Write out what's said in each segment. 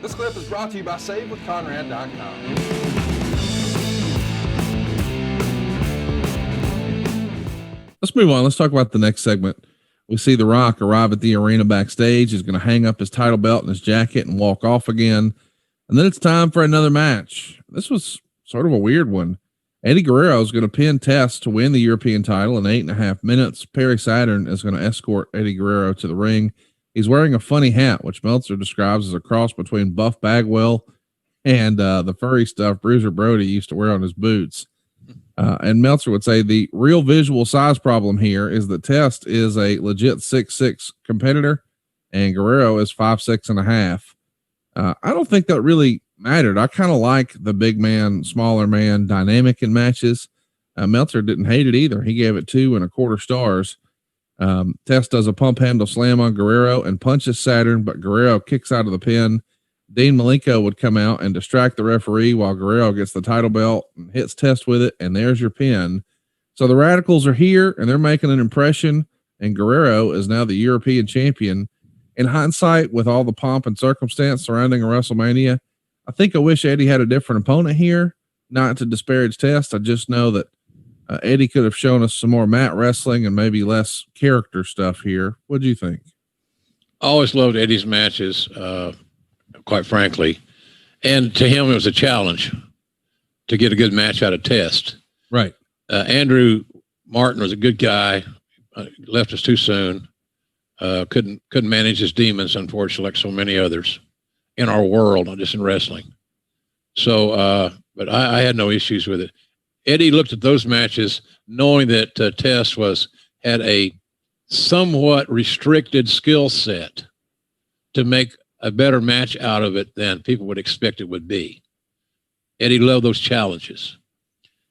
This clip is brought to you by SaveWithConrad.com. Let's move on. Let's talk about the next segment. We see The Rock arrive at the arena backstage. He's going to hang up his title belt and his jacket and walk off again. And then it's time for another match. This was sort of a weird one. Eddie Guerrero is going to pin Test to win the European title in 8.5 minutes. Perry Saturn is going to escort Eddie Guerrero to the ring. He's wearing a funny hat, which Meltzer describes as a cross between Buff Bagwell and the furry stuff Bruiser Brody used to wear on his boots. And Meltzer would say the real visual size problem here is that Test is a legit 6'6" competitor and Guerrero is 5'6.5". I don't think that really mattered. I kind of like the big man, smaller man dynamic in matches. Meltzer didn't hate it either. He gave it 2.25 stars. Test does a pump handle slam on Guerrero and punches Saturn, but Guerrero kicks out of the pin. Dean Malenko would come out and distract the referee while Guerrero gets the title belt and hits Test with it. And there's your pin. So the Radicals are here and they're making an impression, and Guerrero is now the European champion. In hindsight, with all the pomp and circumstance surrounding a WrestleMania, I think I wish Eddie had a different opponent here. Not to disparage Test. I just know that Eddie could have shown us some more mat wrestling and maybe less character stuff here. What do you think? I always loved Eddie's matches, quite frankly. And to him, it was a challenge to get a good match out of Test. Right. Andrew Martin was a good guy. Left us too soon. Couldn't manage his demons, unfortunately, like so many others in our world, not just in wrestling. So, but I had no issues with it. Eddie looked at those matches knowing that Test had a somewhat restricted skill set to make a better match out of it than people would expect it would be. Eddie loved those challenges.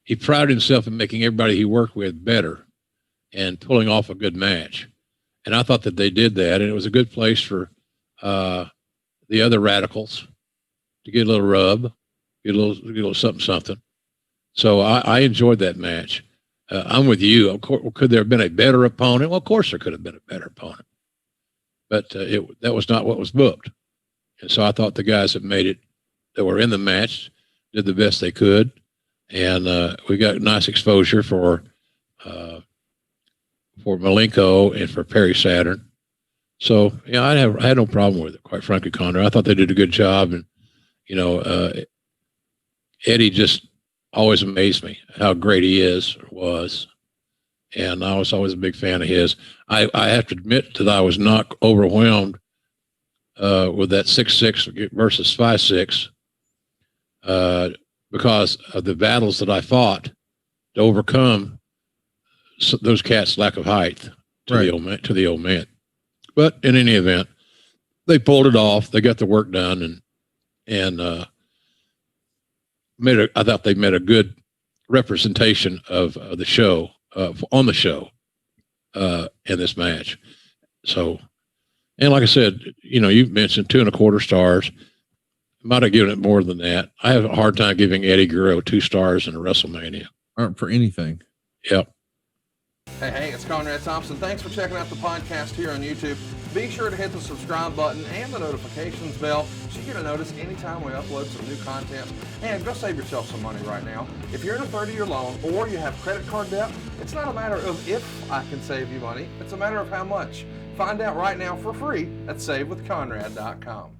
He prided himself in making everybody he worked with better and pulling off a good match. And I thought that they did that, and it was a good place for the other Radicals to get a little rub, get a little something. So I enjoyed that match. I'm with you. Of course, could there have been a better opponent? Well, of course there could have been a better opponent, but that was not what was booked. And so I thought the guys that were in the match did the best they could. And we got nice exposure for Malenko and for Perry Saturn. So, yeah, I had no problem with it, quite frankly, Conrad. I thought they did a good job. And, Eddie just always amazed me how great he was. And I was always a big fan of his. I have to admit that I was not overwhelmed with that 6'6" versus 5'6", because of the battles that I fought to overcome those cats' lack of height to the old man. But in any event, they pulled it off. They got the work done, and I thought they made a good representation of the show on the show in this match. So, and like I said, you mentioned 2.25 stars. Might have given it more than that. I have a hard time giving Eddie Guerrero 2 stars in a WrestleMania. Aren't for anything. Yep. Hey, it's Conrad Thompson. Thanks for checking out the podcast here on YouTube. Be sure to hit the subscribe button and the notifications bell so you get a notice anytime we upload some new content. And go save yourself some money right now. If you're in a 30-year loan or you have credit card debt, it's not a matter of if I can save you money. It's a matter of how much. Find out right now for free at SaveWithConrad.com.